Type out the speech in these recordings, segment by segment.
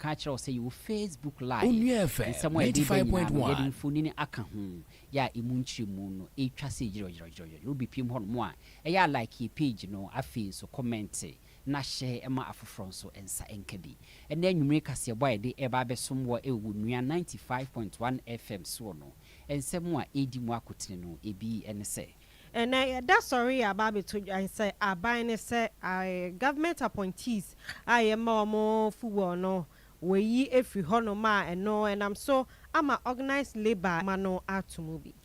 catch us say you Facebook live. Onua FM 95.1. Phone aka ho. Ya imunchi mu no e twa say 000. You be pim hon mo a. E ya like your page no afi so comment na share ema afofron so ensa enkabi. And then you make us your boy de eba be somwo e wu nua 95.1 FM so no. Ensemu a edi mu akotene no ebi ene say. And that's sorry about it. I say, I buy and say, government appointees. I am more full no. We if you honor ma and no, and I'm a organized labor mano art to movie.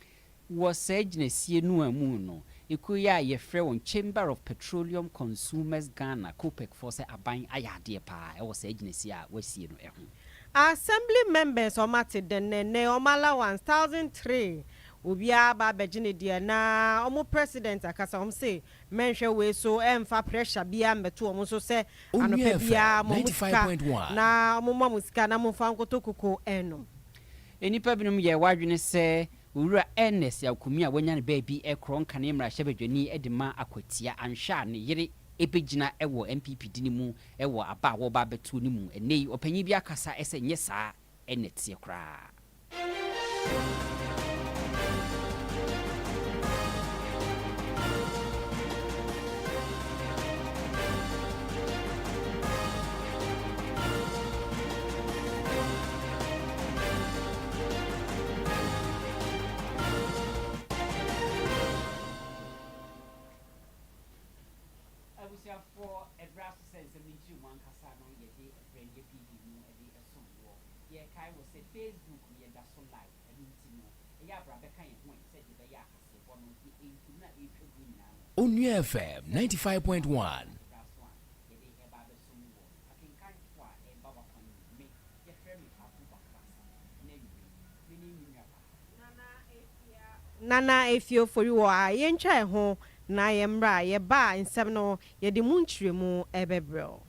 Was said in a sea no muno. Ikuya ye free Chamber of Petroleum Consumers Ghana, Copec for say a buying dear pa. I was agency we see no. Assembly members or matted then Neomala 1003. Ubia ba bejini dia na omo president akasa say menhwe we so emfa pressure bia mbeto omo so say anope bia mo musika na omo mo musika na mo fa nkotokoko eno enipa binom ye wadwene se owura ns yakumi a wanya ne baabi ekron kane mra hyebedwani edema akwatia anhwa ne yere ebegina ewo MPP dini mu ewo aba wo ba beto ni mu enei opanyi bia akasa ese nye saa enetie kra. For a brass sense of you, one Cassano, ye did a friend, ye PD, a song war. Ye Kai was a Facebook, ye that's so light, and you know, a yabra kind of point said the yak, one of the 8 not each of you now. Onua FM 95.1. Nana, if you for you are yen chai home. Na yemra ye ba nsem no ye de munchire mu ebebro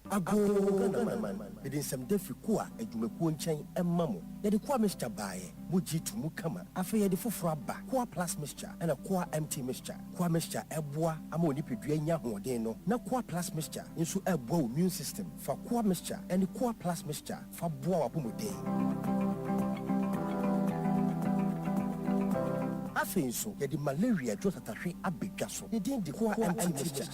Ago it is some defikua edumekuo nchen emmamo ye de kwa mixture baaye mujitu mu kama afa ye de foforo ba kwa plus mixture and a kwa empty mixture kwa mixture eboa ama onipedua nya hoden no na kwa plus mixture nso eboa immune system fa kwa mixture and kwa plus mixture fa boa wapomoden. Afenso ye di malaria just atahwe abedwa so ye din di kwa empty mixture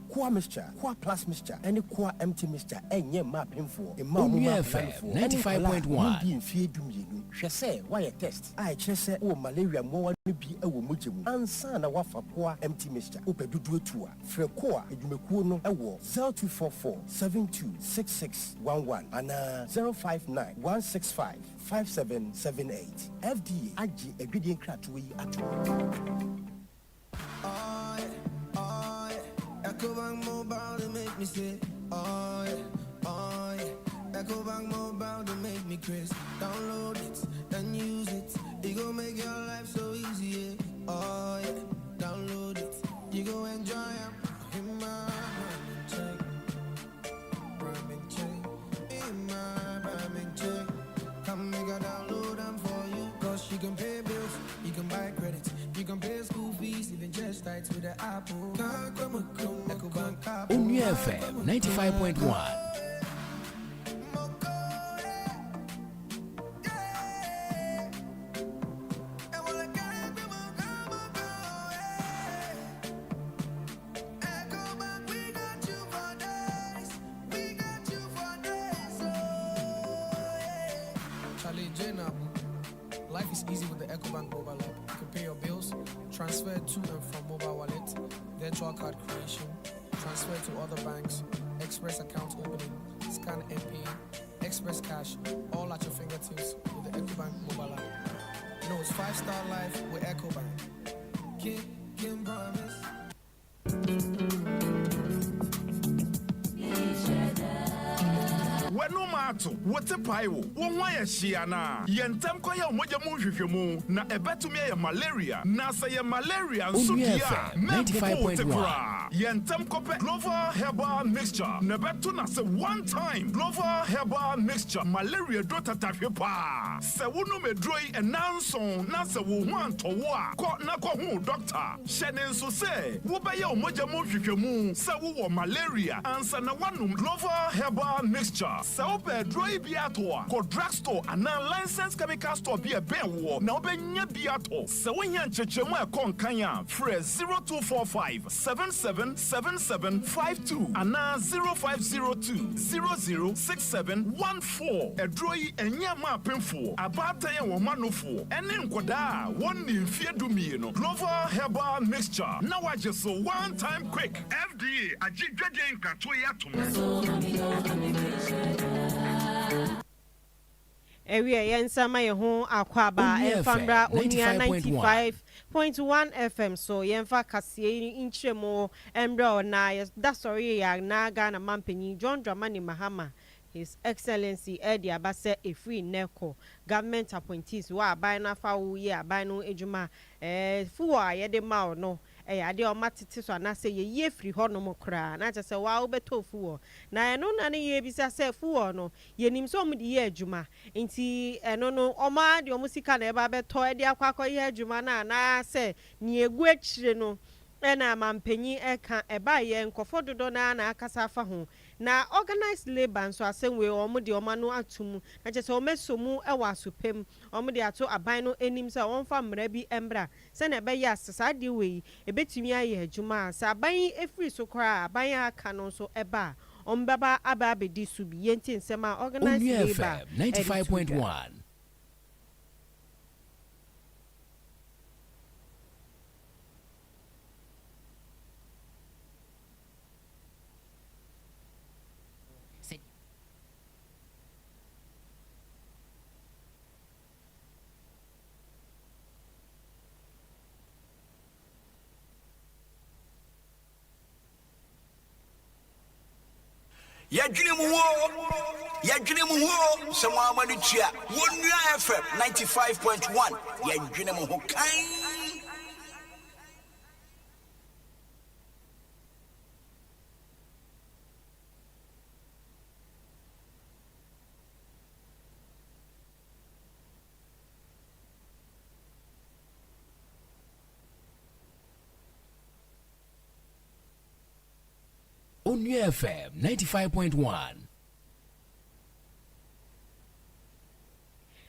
kwa mixture kwa plus mixture any kwa empty mixture enye ma pemfo e ma mo ma 95.1 di mfie dumienu hwe se why a test I chese o malaria mo wa no bi ewo mogemu ansa na wafa kwa empty mixture opedudu etua fre kwa edumekuo no ewo 0244 726611 ana 059 165 5778 FDA agi egwedie nkratowe yi ato. EcoBank Mobile to make me say, oh yeah. EcoBank Mobile to make me crazy. Download it, then use it. It go make your life so easy, yeah. Oh yeah. Download it, you go enjoy it. In my prime check, in my prime check. Come make a download them for you. Cause you can pay bills, you can buy credit, you can pay school fees, even just tight with the Apple. Onua FM 95.1. Life is easy with the EcoBank mobile app. You can pay your bills, transfer to and from mobile wallet, virtual card creation, transfer to other banks, express account opening, scan and pay, express cash, all at your fingertips with the EcoBank mobile app. You know it's 5-star life with EcoBank. Can promise. Wenu mato, wote paiwo, wonwa shiana. Yentem kwa ya umoja na ebetumia ya malaria, na sa ya malaria nsukia, 95.1. yentem kope Global Herbal Mixture nebeto na se one time Global Herbal Mixture malaria do tatahwe pa se wonu medroi enanson na se wo ho antowo a ko na ko hu doctor hyene nso se wo be ye omoja mo hwehwemu se wo malaria ansa na wanum Global Herbal Mixture se wo be droi bi ato a ko drugstore ana licensed chemical store bi e ben wo na wo be nya bi ato se wo nya nchechemu e kon kan a frɛ 0245 777752 ana 0502 006714 edroi enya ma penfo abata ye wo manofo ene nkoda wonni mfie no Global Herbal Mixture na waje so one time quick FDA agidwede nkato yato Ewie yensama ye ho akwaba enfambra Onua 95.1 FM so yemfa kasie inchemo embra na da sorry ya na Ghana mampanyi John Dramani Mahama His Excellency Eddie Abase a free neko government appointees wa aban na fa wo ye aban no ejuma fuwa ye de ma no ade o matete so na se ye free ho no mokra na che se wa wo beto fuwo na eno na ne ye bisa se fuwo no ye nim so mu de ye ejuma nti eno no o ma de o musika na e ba beto e de akwakọ ye ejuma na se ni egu akire no ena mampanyi eka eba ye nkofo dodo na akasa fa ho na organized labor nso asenwe omo de omanu atum na che se omesomu e wa asopem omo de ato aban no enim se wonfa mra bi embra se na be ya sesa de we ebetimi aye adwuma sa aban efiri so kora aban aka no so eba ombaba aba abedi su bi yenti nsema organized labor 95.1 Yadwene mu ho somo amadu tua Onua FM 95.1 yadwene mu ho kan Onua FM 95.1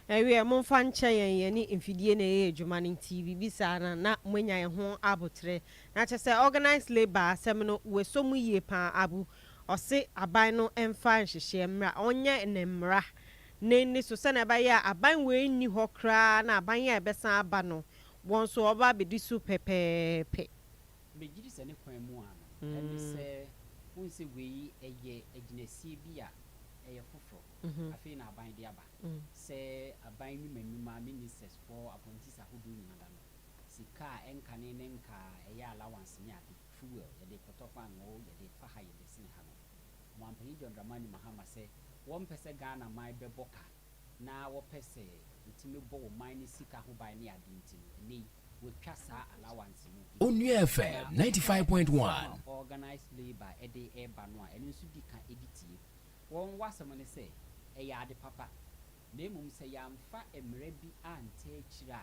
Ewe momfa nche yen ni mfidie na ye adwuma ni TV bisa na mwenya ye ho abotre na che se organized labor asem no we so mu yie pa abu ose aban no emfa nhihye mra onye nemra ne so se na ba ya aban we ni ho kra na aban ya besan aba no won so oba bedi su pepepe begiri se ne kwan mu ano ene se unse we eye aginesi bia eye foforo afi na aban de aba se aban ni manuma ministers for appointees ahodu nyina no sika enkane ne nka eye allowance ni ade fuel ye de kotofa ngo ye de faha ye de sine ha no Mwampani John Dramani Mahama se won pese Ghana mai beboka na wo pese ntimi bo wo mai ni sika ho ban ni ade ntimi ni we twa sa allowance mu Onua FM 95.1 organized labor ede eba no a eno nso di ka editie won wasem ne se eya ade papa na emum se yamfa emre bi ante akira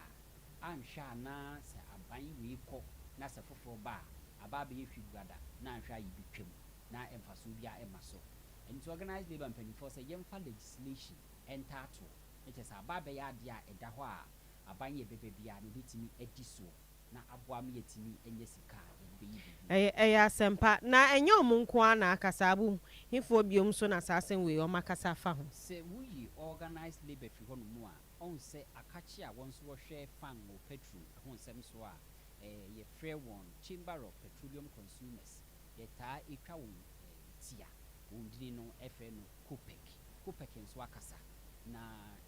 anhwa na se aban we kɔ na se foforo ba aba be hwiguada na anhwa yi bitwam na emfaso bia emaso enti organized labor mpanifo se yemfa legislation entato eche sa aba be ya ade a eda hɔ a aban ye bebe bia no bitimi ediso na aboa me yetimi enye sika eya sempa na enye omunko na akasabu hifo biom so na sasen we o makasa fa ho se we organized labor fi ho no mu a on se akachi a won so wo hwe fan o petrol ho nsem so a ye free one chamber of petroleum consumers ye ta etwa won tia won dini no efe no Kupek nso akasa na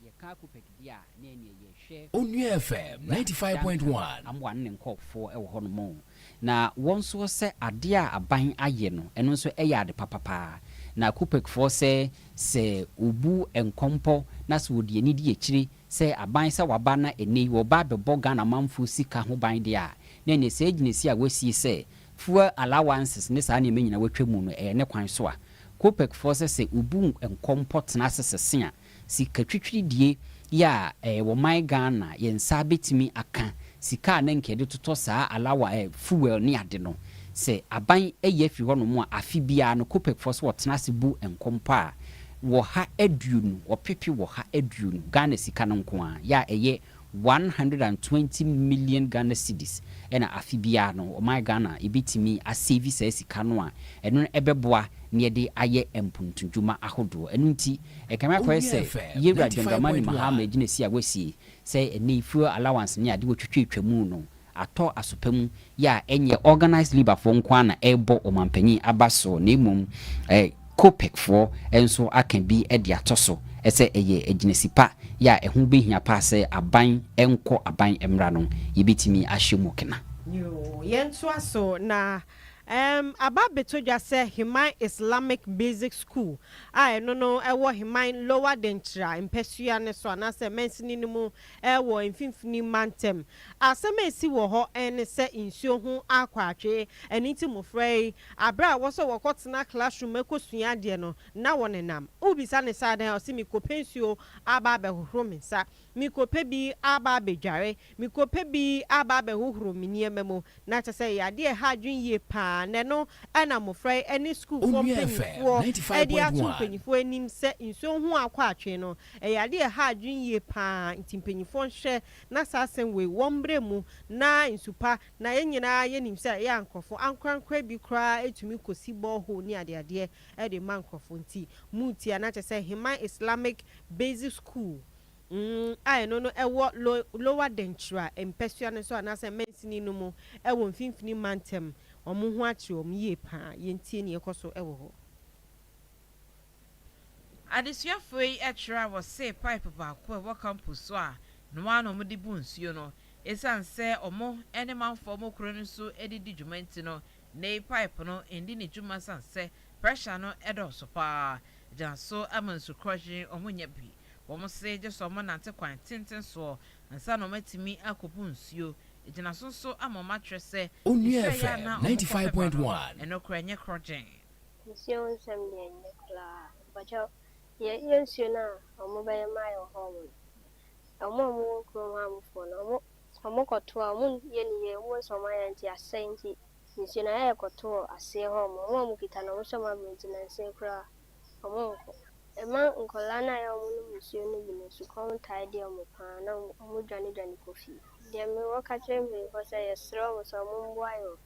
ye ka Kupek dia na ene ye hwe Onua FM 95.1 amwan ne nkofo e wo ho no mo na won so se ade a aban aye no eno nso e ya ade papapa na Kupek fo se obu enkompo na se wodi ani di ekiri se aban se waba na ene wo ba bebo Ghana manfo sika ho ban dia na ene se aginesi a wasi se fuel allowances ne saa ne menyina wetwa mu no ne kwan so a Copec forces say ubu enkompot na asese a sika twitwidie ya wo my Ghana yensa betimi aka sika na nkede toto saa alawa fuel ne ade no se aban eye fi hono mu a afi bia no Copec force wotena se bu enkompa wo ha aduonu wo pepe wo ha aduonu Ghana sika no nko a ya eye 120 million Ghana cedis ena afi bia no o my Ghana ebitimi a save sika no a eno ebeboa ne de aye empuntunjuma ahodo enu nti ekama kwa se yewra dwamani mahama ejine si agwesi se eni fuel allowance ne ade wotwetwa mu no ato asopam ya enye organized labor for nkwa na ebo omampanyi abaso na emum Copec for enso akan bi e de atoso ese eye ejinesipa ya ehu behia pa se aban enko aban emra no yebitimi ahyemu kena yo yenso aso na aba betoja say Himan Islamic Basic School no ewo Himan Lower Dentra impesua ne so na se mensini ni mu ewo mfimfini mantem asema esi wo ho ene se insuo ho akwatwe eniti mofrei abra wo so wokotena classroom ekosua de no na wonenam ubisa ne sade o se mikopensio aba behohro mensa mikope bi aba bedware mikope bi aba behohro miniememo na chese yade ha dwen ye pa neno ana mofrei any school for penifo edi atu penifo enim se inso ho akwatwe no eyade ha dwen ye pa ntimpenifo hwe na sasen we wombre mu na insupa na yenyina yenim se ya nkofo ankrankra bi kra etumi kosi boho ni ade edi mankofo nti muti ana chese Himan Islamic Basic School no ewo lower dentra empesua ne so anase mensini no mu ewo mfimfini mantem omo ho achi om ye pa yentie ne ekoso ewo ho adesuafo yi etra wo say pipe ba ko ewo campus so a no ano mo de bu nsuo no esan se omo ene manfo mo kro no so edidi dwumanti no ne pipe no endi ne dwuma san se pressure no edo so pa janso amansu crushing omo nya bi womo se je so mo nante kwan tintin so ansa no matimi akopu nsuo ejina so amoma twese Onua FM 95.1 eno kranye krojen nsuo nsem de nye kla bacho ye nsuo na omo be ma yo ho omo kro ha mo fo no omo koto omo ye ni ye wo so ma ya nti asenti nsuo na ye koto ase ho omo kita no so ma maintenance kra omo Ema nkola na ya omu nsuo no bi no su kon tide omu pa na omu dwane kofi de me waka chembe ko say yesro so omu mbo ayo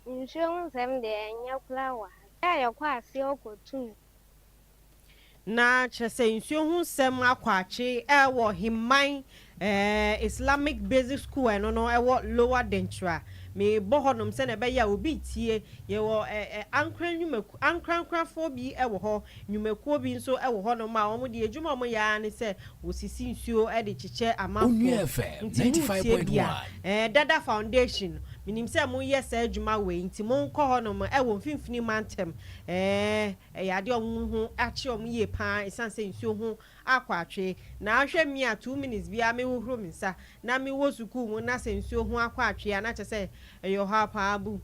nsuo nsem de enya flower ya kwa ase okotu na chese nsuo hu sem akwache ewo Himan Islamic Basic School no ewo Lower Dentra me bohonom se na be ya obi tie ye wo ankrankrafo bi ewo ho nwumekuo bi nso ewo ho no ma omo de adwuma omo ya ne se wosisi nsuo e de cheche amafo 95.1 Dada Foundation minim se mo ye se adwuma we nti mo nko ho no ewo mfimfini mantem yade omo ho ache omo ye pa esanse nsuo ho akwatwe na ahwe mi a 2 minutes bia me hohoro minsa na me wo suku mu na se nsuo ho akwatwe na chese eyo ha pa abu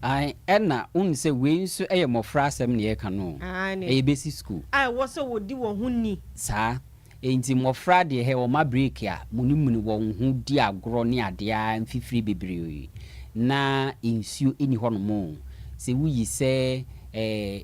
ai ena unse we nso eye mofra asem ne ye ka no eye basic school ai wo so wodi wo ho ni sa enti mofra de he wo ma break a munimuni wo ho di agro ne ade a mfifiri bebre na nsuo eni ho no mo se wuyi se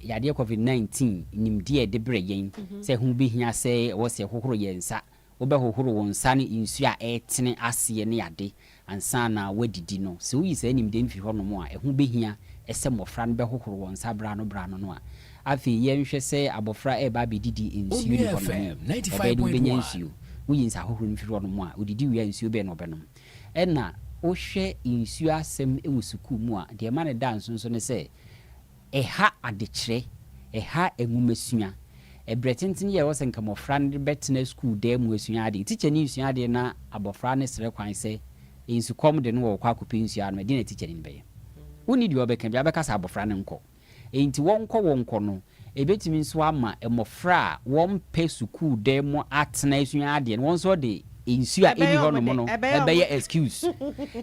yade COVID-19 nimdie de breyen se hu behia se wo se hohoro yensa wo be hohoro wonsa ne nsuo a etene ase ne yade ansa na wadidi no se wuyi se nimde mfi ho no mo a hu behia ese mofra no be hohoro wonsa bra no no a afi ye nhwe se abofra e ba bedidi nsuo ni ho no 95.1 nsuo wuyi nsa hohoro mfi ho no mo a odidi wi nsuo be no be no ena wo hwe nsuo asem e wusuku mu a de ma ne dance nso ne se eha adekire eha enwumesua ebretintin ye wo senka mofra ne betena school de mu esua ade teacher ni esua ade na abofra ne sere kwan se ensukom de no wo kwa kopi nsua no de na teacher ni be woni di obeka bia beka sa abofra ne nko enti wonko no ebetimi nso ama emofra won pe school de mu atena esua ade no won so de insu a eni ho no mo no ebe ye excuse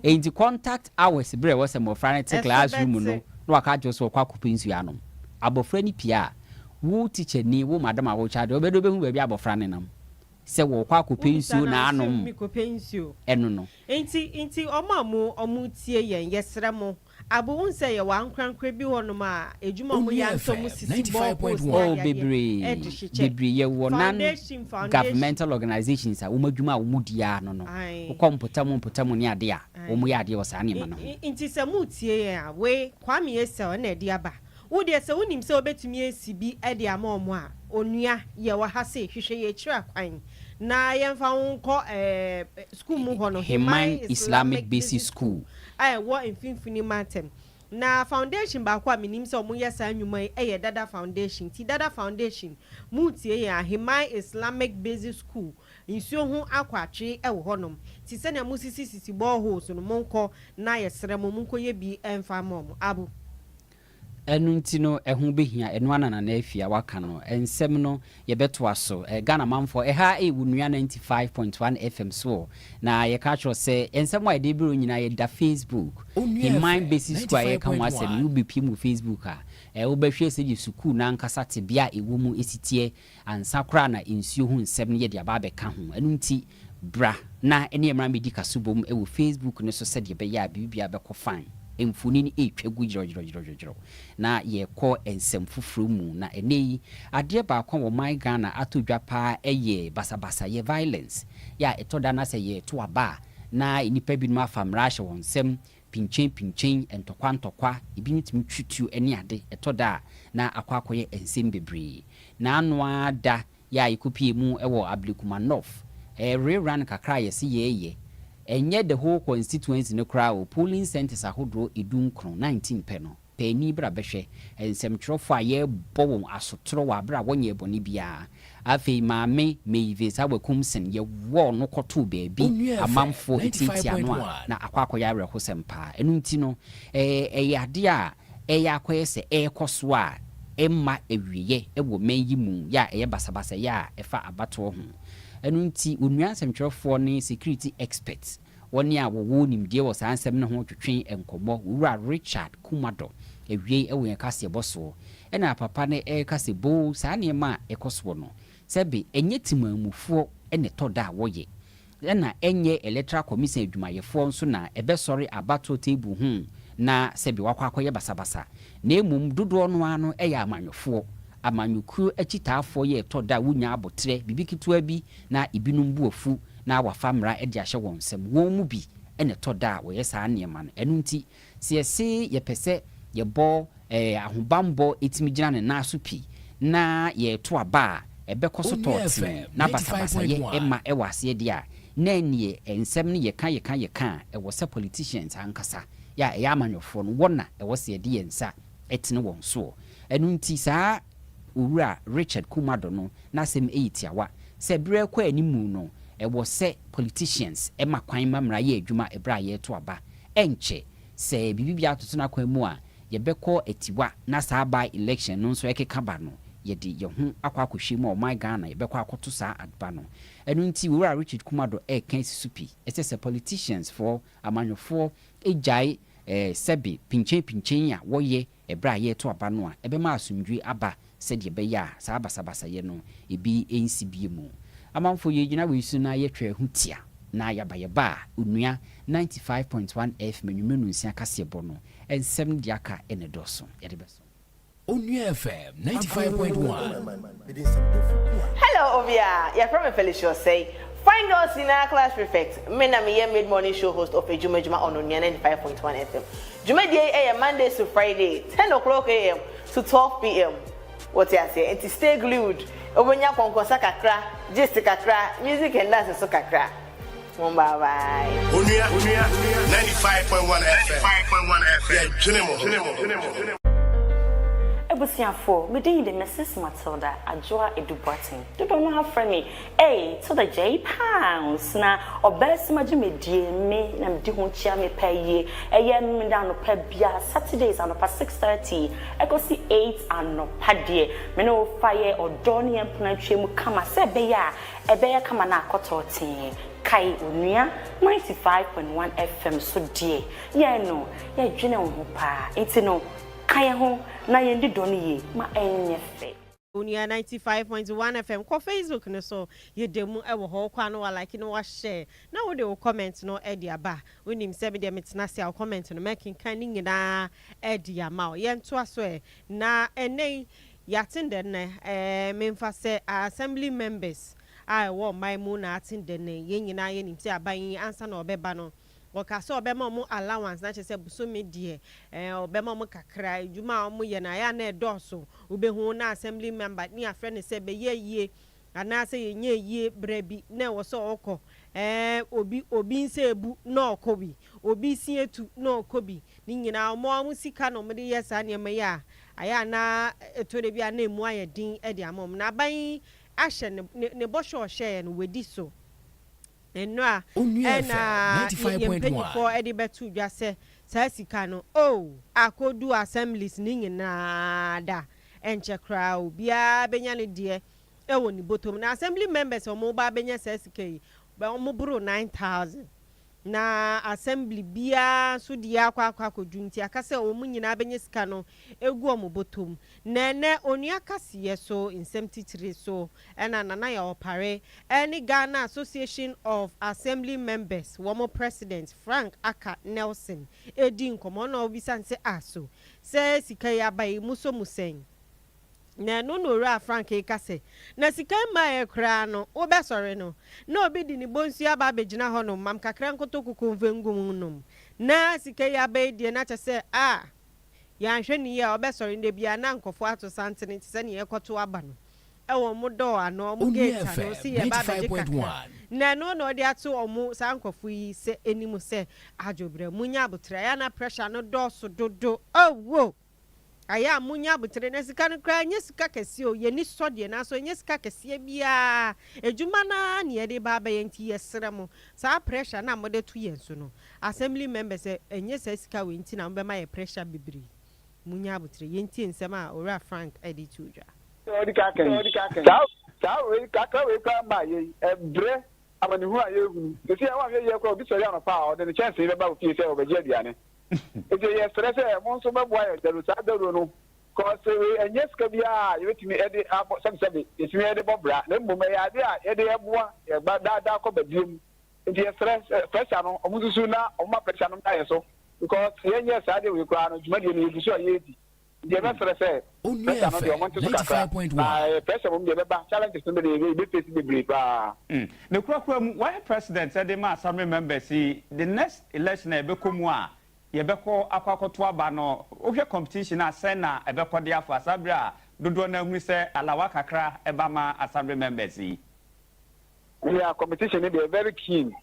enti contact hours bre was mo friend te classroom no waka jo so kwa kupa insu anom abofra ni pia wo teacher ni wo madam a wo child obedo be hu ba bi abofra ne nam se wo kwa kupa insu na anom mi kupa insu eno no enti omu tie yen yesre mo abo unse ye wankwankwa bi honom a ejuma mo ya ntom sisi oh bebre ye wo nan governmental organizations a wo madwuma wo mudia no no wo komputa ni ade a wo mu ya ade wo sa ne ma no enti se mu tie yen a we kwame yesel na ade aba wo de se wonim se obetumi esibi ade ama omo a onua ye wa ha se hwehwe ye kira kwan na yemfa wonko school mu hono Himan Islamic Basic School wo Infinity Mountain na foundation ba kwa minim se omo yesa anwuma ye dada foundation ti dada foundation mu tie ya Himan Islamic Basic School insuo hu akwatwe wo honom ti se na musisi borehole so no monko na yesere mo monko ye bi emfa mom abu enunti no ehun behia enu anana na afia waka no ensem no ye beto aso Ghana manfo ha wunua 95.1 FM so na ye ka tro se ensem wa de biro nyina ye da Facebook Himan Basic School ye kan wasem UBP mu Facebook a wo behwe se di school na nkasa te bia ewo mu esitie ansa kra na ensuo hu nsem ye de aba be ka ho enunti bra na ene emra medika subom e wo Facebook ne so se de be ya bibia be ko fine emfuni ni etwegu jiro na ye ko ensem fufuru mu na eneyi ade ba kwa wo my Ghana atodwa pa eye basabasa ye violence ya etoda na se ye to aba na enipa bi no afamra hye wonsem pinchen entokwa ebi nitimi twutu ene ade etoda na akwakoye ensem bebre na anwa da ya ikupie mu ewo Ablikumanov rerun kakra ye se ye enye the whole constituency no crowd polling centers ahodro edunkron 19 peno peni bra behwe ensem trofo aye bowon asotro wa bra wonye boni bia afei maame meive sawakumsen ye wo no koto beebi amamfo etitia no na akwakoya arehosempa enu nti no yade a akoye se ekoso a emma ewiye ewo menyi mu ya eye basabasa ya efa abato ho enu nti onua semtwerefo ne security experts woni a wo nimdie wo sansem ne ho twetwen enkomo wura Richard Kumado ewie ewo kase boso ena papa ne kase bo sa ne ma ekoso no sebe enye timamufo ene toda woye ena enye electoral commission adwumayefo nso na ebesori abato table hu na sebe wakwakoye basabasa na emum dodo no ano eya amanyofo amanyuku achitaafo ye toda wunya abotre bibikitua bi na ibinum buofu na wafamra edi ahye wonsem won mu bi ene toda wo yesa anema no enu nti siese ye pese ye bo ahobambo etimigina ne na so pi na ye to aba ebekoso toti na basabasa ye ema ewase dia na enie ensem ne ye kan ewo se politicians ankasa ya amanyofo no wona ewo se de yensa etene won so enu nti saa owura Richard Kumado no na sem eitiawa se bre kwa animu no ewo se politicians ema kwan mamra ye adwuma ebra ye to aba enche se bibibia atoto na kwan mu a ye beko etiwa na saa by election no so ekeka ba no ye de ye hu akwakohwe mu o my Ghana ye beko akoto saa adba no enu nti owura Richard Kumado kan supi ese politicians for amanyofo ejai sebi pinchen ya woye ebra ye to aba no a ebema asumdwi aba said ye beya sa basabasa ye no ebi ensibi mu amanfo ye gina we su na ye twa hutia na ya ba onua 95.1 F menumenu nsia kase bono ensem diaka ene doso ye de beso Onua FM 95.1. Hello Obia, you're from Felicia say find us in our class prefect. Me na me mid morning show host of Ejuma on Onua 95.1 FM. Juma day Mondays to Friday 10 o'clock AM to 12 PM. What you say? And to stay glued. Obenya konkosa kakra, just kakra, music and dance so kakra. Bye bye. Onua 95.1 FM. 95.1 FM. Ebusiafo, me dey the Mrs. Matilda Ajoa Edubatin. Do don't have friend me. To the J pounds na obesi majime die me na mdi ho chia me pay eye me da no pa bia Saturdays and pa 6:30 e go see 8 and no pa die me no fire or doni empna twemu kama se be ya kama na akototin kai onua 95.1 FM so die ye no ye dwene ho pa enti no kai ho na ye ndi do ye ma enye fe Onua 95.1 FM ko Facebook no so ye demu e wo ho kwa no like no wa share na wo de wo comment no e dia ba onim se be de metena se a comment no making kan ni nyina e dia ma ye nto aso e na enen yatinde ne memfa se assembly members I wo my moon atinde ne ye nyina ye nim se aban ansa na obeba no wakaso obema mu allowance na chese buso medie obema mu kakra adwuma mu ye na ya na edoso obehu na assembly member ni afre ne se be ye ana se ye nye brebi na wo so okọ obi nse ebu na okobi obi si etu na okobi ni nyina mu sika no mu de yesa ne ya aya na etore bia na emu aye din e de amom na ban ahye ne bosho share no wedi so enwa ena 95.1 for edibetu dwase sa sika no akodu assemblies ni nyina da enche crowd bia benya ne de ewo ni bottom na assembly members omo ba benya sa sika yi ba omo buru 9000 na assembly bia so dia akwa kodwunti akase omo nyina benya sika no egu omo bottom nene onua kase so in 73 so ena nana ya opare any Ghana Association of Assembly Members womo president Frank Aka Nelson edi nkomo na obisanse aso se sika ya bai muso musen na no ra Frank ekase na sika ma e kra no obesore no na obi di ni bonsu aba begina ho no mam kakra nkoto kukumvengum no na sika ya bai die na chese ya nhwe ni ya obesore nde bia na nkofo ato santene tse ne ekoto aba no ewo mu do ano mu gate no si ya ba begika na no de ato omu sa nkofo yi se enimu se ajobre munya abutra ya na pressure no do so dodo wo aya munya butere na sika no kra nya sika kese o ye ni sodie na so nya sika kese bia ejuma na ne de ba ba yenti yesremo sa pressure na mode to yenso no assembly members enye sa sika we nti na mbe ma ye pressure bibiri munya butere yenti nsema ora Frank edi tuja odi ka ta we ka ma ye ebre amani hu aye hu esi ya wa ye ko obi sori anofa o de chance be ba fi se o be je aduane ete ye stress e mo nso be boa ye daru sa daru no ko se we enye ska bia ye betimi e de abo sabe etimi e de bobra na mbom ya de a ye de ye boa ye gba da ko ba diem ete ye stress pressure no omususu na o ma pressure no na ye so because ye nye sa de we kra no juma de no ye so ye di ye be stress Onua FM 95.1 pressure mo de be ba challenges no be face be break ba ne kura mu why president said the assembly members see the next election e be komu a yebeko akwakoto aba no ohwe competition asen na ebeko de afa sabra dodo na hu se alawa kakra eba ma assembly members yi yeah competition be very keen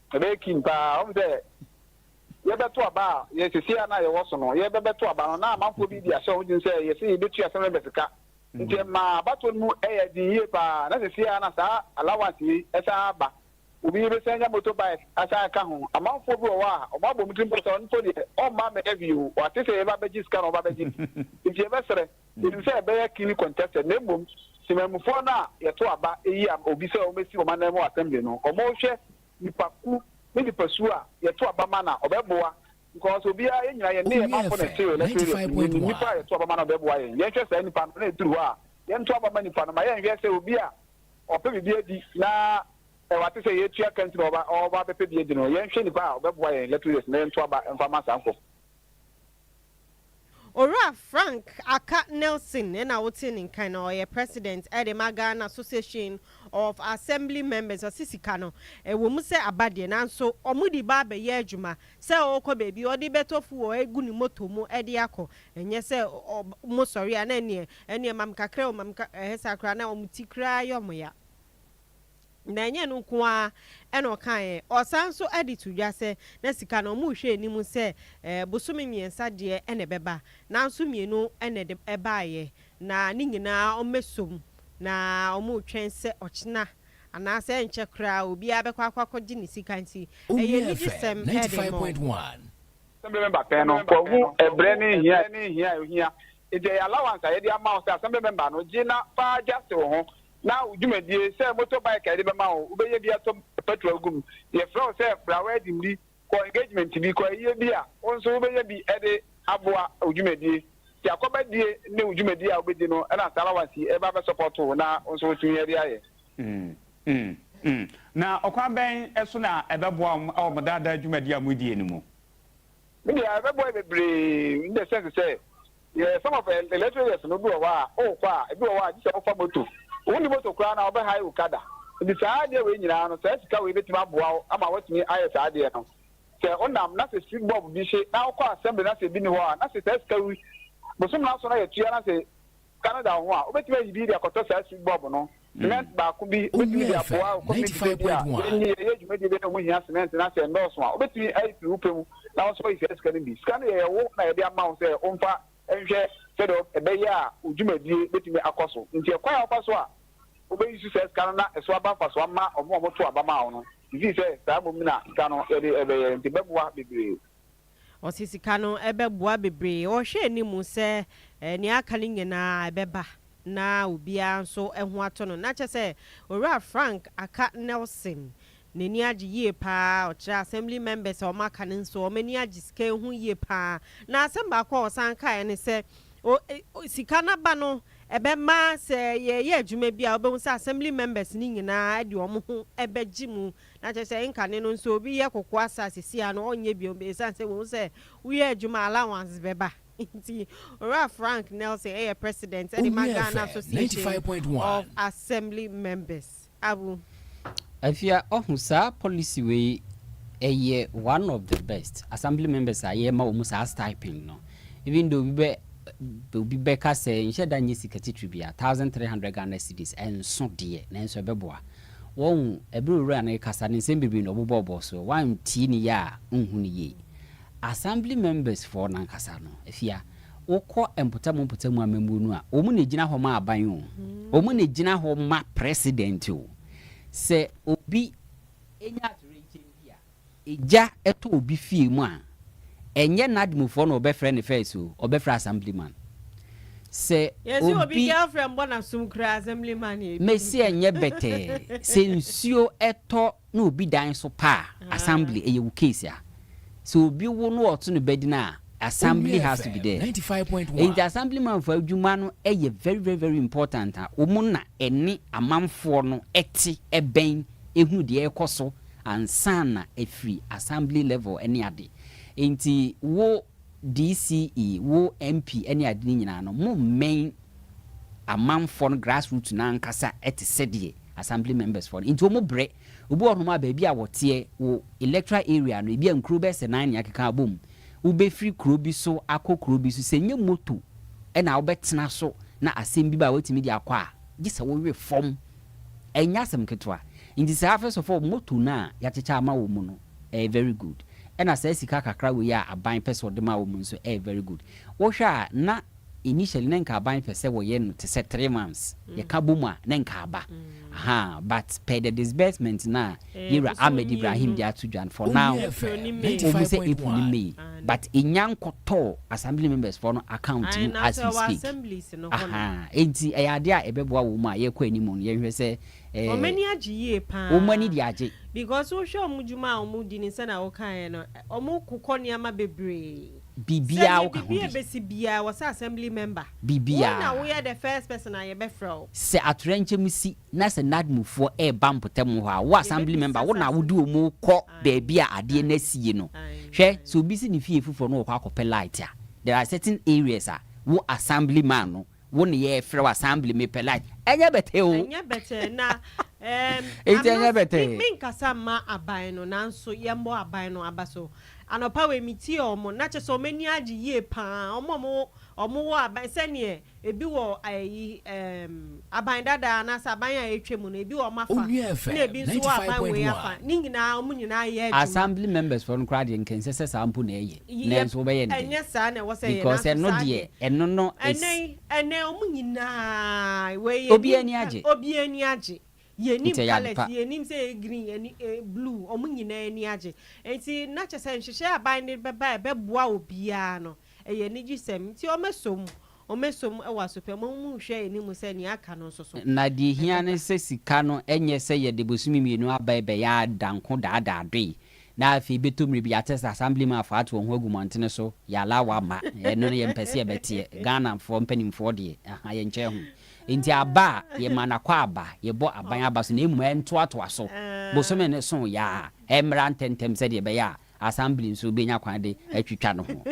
pa o say yebeto aba ye sisi na ye woso no yebeto aba no na amanfo bi di ase o jin say ye se yebetu assembly members ka nti ma abato mu eye di ye pa na sisi na sa allowance esa aba ubi be senya motorbike asa ka ho amanfo bi wa o ba bom tim person nto de o ma me review o ate se ba beji scan o ba beji nti e be sere nti se be ya kini contested na bom simemfo na ye to aba eyi am obi se o mesi o ma na mo assembly no o mo hwe nipaku ni pasu a ye to aba ma na o be boa because obi a ye nyina ye ne ma fo na teo na nipa ye to aba ma na o be boa ye hwe se nipa na eduru a ye nto aba ma nipa na ma ye hwe se obi a o pe bi edi na what is a year country over the Pedian, Yanshin, Webway, let us name to about Informasanko. Ora Frank Aka Nelson, and I was in kind of a president at the Ghana Association of Assembly Members of Sisikano, a woman say Abadian, and so Omudi Baba Yejuma, say Oko baby, or the better for a Gunimoto mo Ediaco, and yes, Mosori and any Mamka Crow, Mamka Hesakrana, Mutikra Yomoya. Nanya no kwa eno kan osanso editu dwase na sika no mu hwe ni mu se bosumi miensa de ene beba na nso mienu ene de ebaaye na ni nyina omesom na omu twense ochina ana se enche kra obi abekwa akwakoji ni sika nti eye ni gisem 95.1 Assembly member peno ko hu ebre ni hia ide allowance ye de amount assembly member no gina fa just ho now dwumadie say motorbike ade be ma wo be ye bi atom petrol gum ye from say flower dimli ko engagement bi ko ye bi a onso be ye bi ede aboa dwumadie ti akoba die ne dwumadie a obedi no na salawasi e ba be support wo na onso tun ye bi aye na okwa ben eso na ebeboa o modada dwumadie amudie ni mu me ya ebeboa bebre in the sense say yeah, some of the electric no do wa o kwa e bi wa ji se ofa moto woni moto kura na obe hai ukada di saade we nyina no se sika we betima boa ama watimi aye saade no se onam na se street bob bi she na kwa assembly na se bi ni ho na se sika we bosum na so na yetua na se Canada ho a obetima yi bi dia koto se street bob no cement ba ku bi obetimi dia boa ko bi ni ye jumedi be no mu hia cement na se endorse a obetimi ai fi upemu na so yi se sika ni bi sika ni ye wo na ye dia ma se onfa enhwe sedo ebeya udwumadie betimi akoso nti ekwa akoso a obeyisu se sika na eso aba faso ama omo to aba ma no ifi se sa bomi na sika no ebe nti beboa bebre osisika no ebeboa bebre o hwe ni mu se ni aka ni nyina ebeba na obia nso eho ato no na che se ora Frank aka Nelson neni agi ye pa ocha assembly members o maka nso o mani agi sika hu ye pa na asamba kwa osan kai ne se o sika na ba no ebe ma se ye adwuma bia obe se assembly members ni nyina ade o mo ho ebe gimu na che se nkane no nso obi ye kokwa asase sia no onye bi o be san se wo se we adwuma allowance beba nti ora Frank Nelson president and the Magana Association of Assembly Members abu Afia ohusa policy we one of the best assembly members are ma almost as typing no even though we be ka say in sheda nyi sikati tribia 1300 Ghana cedis and so dear na enso beboa won ebru ru an kasa ne nsem bibi no bobo so wan ti ni ya nhunu ye assembly members for nan kasa no afia wokọ emputamu amembu no a omu ne gina ho ma aban o omu ne gina ho ma president o se obi enya atrenche bia eja eto obi fie mu a enye nadmufo no obefre ne face o obefre assemblyman se obi girlfriend bona sumkra assemblyman e mesi enye bete se nsuo eto na obi dan so pa assembly eye wo case a so obi wo no oto no bedina assembly has to be there 95.1 in the assemblyman for adwuma no eye very very very important omunna eni amanfo no eti eben ehunu de ekoso ansana efri assembly level eni ade enti wo DCE wo MP eni ade nyina no mo main amanfo no grassroots na nkasa eti sedie assembly members for into mo bre obi onoma ba bia wote wo electoral area no bia nkro be se 9 yakeka abom ube free krobi so akokrobi so senye moto e na obetena so na asem bi ba watimi di akwa gisa wo we form enya asem ketwa in the surface of all moto na yachecha ama wo mu no very good e na say sika kakra we ya aban person de ma wo mu so very good wo hwa na initially nenka aban pese wo ye no te say 3 months ye ka bomu a nenka aba but pay the disbursement na Yira Ahmed Ibrahim dia tujan for now but inyankoto assembly members for no account as we speak enti eyade a ebeboa wo mu a ye kwa animu ye hwe se omani agiye pa omani di age because wo hwe omujuma omudi ni se na wo kan no omukukọ niama bebre bibia wo ka bibia besi bia was assembly member bibia na we are the first person I be fro se atrenche musi na se nadmufo e bampotem ho a wo assembly member wo na wo di omu kọ ba bia ade na sie no hwe so bi si ni fie fufo no kwa akọpe light a there are certain areas a wo assembly man no wo ne ye frɛ assembly me pe light enya bete o enya bete na enya bete min kasa ma aban no nanso yembo aban no abaso anopa we miti omo na che so mani agi ye pa omo wo aban sene ebi wo ayi aban dada na sa aban ya etwemu no ebi wo mafa na ebi nso wo aban we afa ningina omo nyina ye assembly members for crowd yen kense se sample na eye na nso be ye enya sa na wo se ye because no de eno no ene omo nyina we obi ani age yenim palette yenim say green yeni blue omunyina ani age enti na chese nhwehwe aban ne beba beboa obia no eye ni gisem ti omesom omesom e wa super mu hwe ni mu se ni aka no so na di hia ne se sika no enye se ye de bosumi mienu aba be ya danko daada adwe na afi betumri bi ates assembly ma fa to ho agumantene so ya lawa ma eno ye mpese ye betie Ghana for mpanimfo de aha ye nche ho nti aba ye manakwa aba ye bo aban aba so na emu ento ato aso bosome ne so ya emra ntentem se de be ya assembly so benya kwan de atwitwa no ho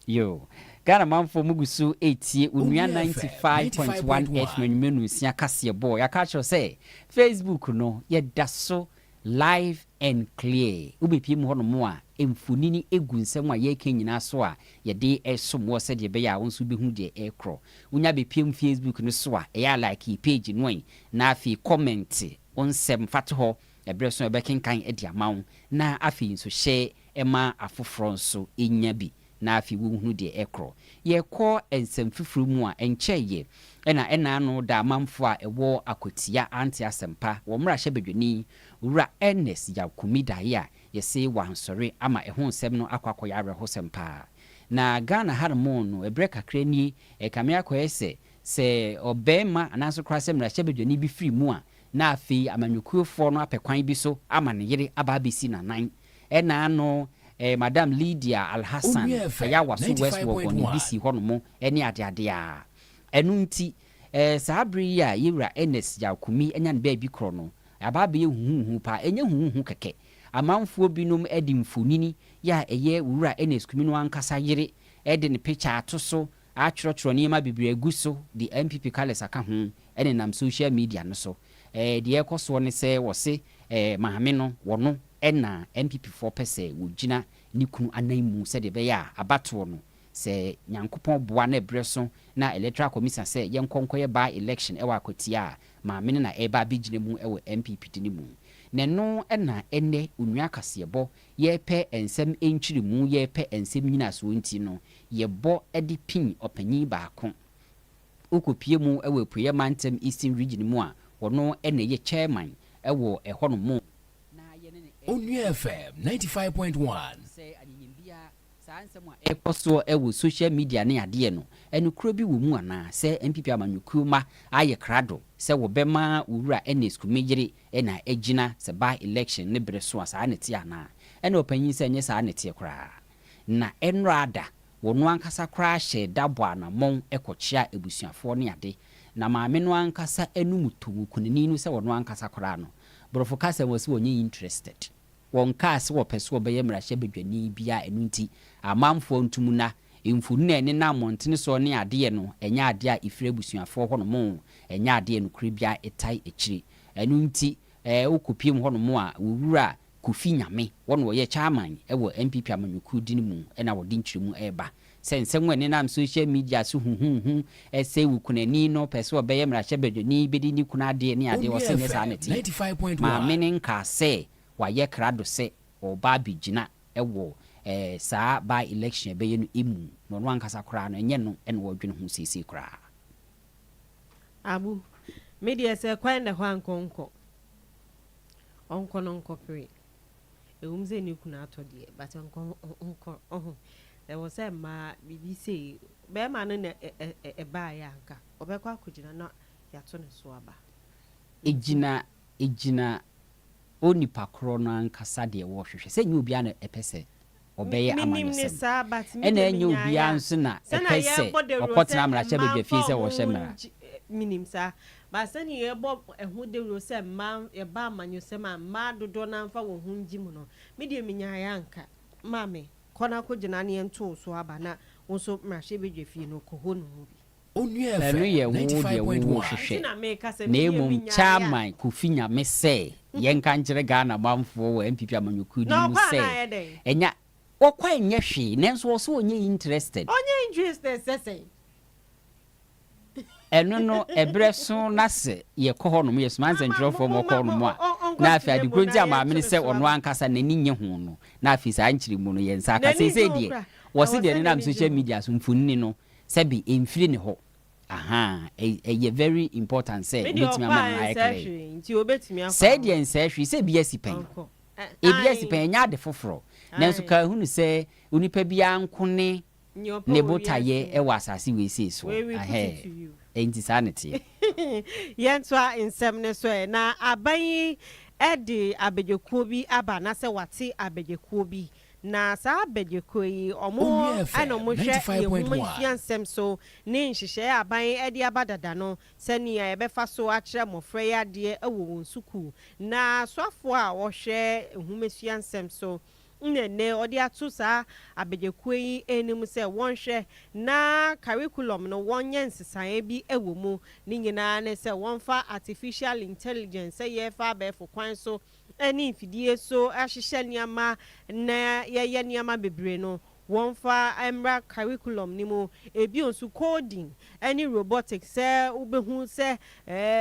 yo Ghana manfo mugusu etie Onua 95.1 FM menu sia kase bo ya ka cho say Facebook no ye daso live and clear ubepi mu hono mo a emfunini egu nsem a ye kenyina so a ye de esom wo se de be ya wonso behu de ekro unya bepiem Facebook no so a ya like page no na afi comment onsem fate ho ebreso ebekenkan edi amawo na afi nso share ema afoforo nso enya bi na afi wuhu de ekro ye ko ensem fifuru mu a encheye ena no da manfo a ewo akotia anti asempa wo mra hye bedwani wura Ernest Yakumida ya yesi wansori ama ehun sem no akwakoya areho sempa na Ghana harmon no ebre kakra ni ekamia koyese se obema anaso krase mra hye bedwani bi free mu a na afi amanyukuofo no apekwan bi so ama ne yere ababisi na nan ena no Madam Lydia Alhassan ya waso West Wogoni bisi hono mo eni ade a enunti sabri ya yira Ernest Yakumi enya ne ba bi kro no ababe ye huhu pa enye huhu keke amanfo binom edi mfonini ya eye wura Ernest Kumi no ankasa yire edi ne picture atoso achorotro ne ma bibire aguso the MPP kales aka ho ene nam social media no so de ekoso ne se wo se mahame no wono ena MPP 4% wujina nikunu anaimu se de be ya abato no se nyankopon boa na ebreso na electoral commission se yenkonkoye by election ewa akotia ma mene na eba bigine mu ewo MPP tini mu neno ena ene Onua kasebo ye pe ensem enchiri mu ye pe ensem nyina so nti no ye bo edi pin opanyi ba ko okopie mu ewo puye mantem Eastern region mu a wono ene ye chairman ewo ehono mu Onua FM 95.1 say anyimbia sansem a ekoso ewo social media ne ade no enu kro bi wo mu ana se MPP amanyuku ma aye krado se wo bema wura Ernest Kumejire ena egina se by election ne breso asa anete ana ena opanyin se nye sa anete kra na enrada wono ankasa kra hye dabo anamon ekochia ebusuafo ne ade na maame no ankasa enu mutugu kunini no se wono ankasa kra no brofo kasa wose wonye interested won cast wo peso obeye mrahye bedwani bia enunti amamfo ntumuna emfunu na ene na montene so ne ade no enya ade a ifire busuafo ho no mo enya ade no kure bia etai echiri enunti okopiem ho no mo a wura Kofi Nyame wono ye chairman ewo MPP amanyuku dini mu ena wodi nchirimu eba sense nwene na social media so huhuhu ese wukunani no peso obeye mrahye bedwani bedi ni kuna ade ne ade wo senye sa neti 95.1 ma menen ka se waye krado se oba bigina ewo saa by election ebeye no emu no no ankasa kra no enye no ene wo dwene hu sisi kra abu media se kwende ho ankonko onko no nkopre ewumze ni kuna atodie but onko there was a ma bibi say be ma no na ba ya nka obekwa akugina na yato ne so aba ejina onipa kro no ankasa de wo hwehwe se nyu bia na epese obeye amanyesem ena enyu bia nso na epese okotena mracha bebe fie se wo hye minim sa ba sani yebo ehu de ro se ma e ba amanyesem a ma dodo na mfa wo hunji mu no me de minya ya nka mame kona ko gina ne ento so aba na wonso mracha bebe fie no ko ho no bi Onua FM 95.1 na emu chairman Kofi Nyame se yenka njire Ghana mamfo wo MPP amanyuku di mu se enya okwa enye hwe nenso wo so onye interested sese eno no ebreso na se ye ko ho no mo yesu manze njrofo mo ko no mo a na afi adi gronti amamene se ono ankasa nani nye ho no na afi sa nchiri mu no yensa aka se die wo se die na social media so mfunni no se bi emfiri ne ho aha a very important say obetimi amana ayekle nti obetimi afa say die nsehwe say biasi pen ebiasi pen nya de foforo nanso ka hunu say unipa bia nkone ne botaye e wa asase we sei so ahe enti sanity yentwa nsem ne so na aban edi abegyekuo bi aba na se wate abegyekuo bi na sa abegyekuo yi omo ana mo hwe ye nsem so ne nhihye aban edi abadada no senia ye befa so akire mofre ya de ewo nsuku na swafo a wo hwe ehumesua nsem so nene odi atu sa abegyekuo yi enim se wonhwe na curriculum no wonye nsesan bi ewo mu ni nyina ne se wonfa artificial intelligence ye fa be fo kwan so eni fidie so ahihye niama na ye niama bebre no wonfa emra curriculum ni mu ebi onsu coding eni robotics se ubehu se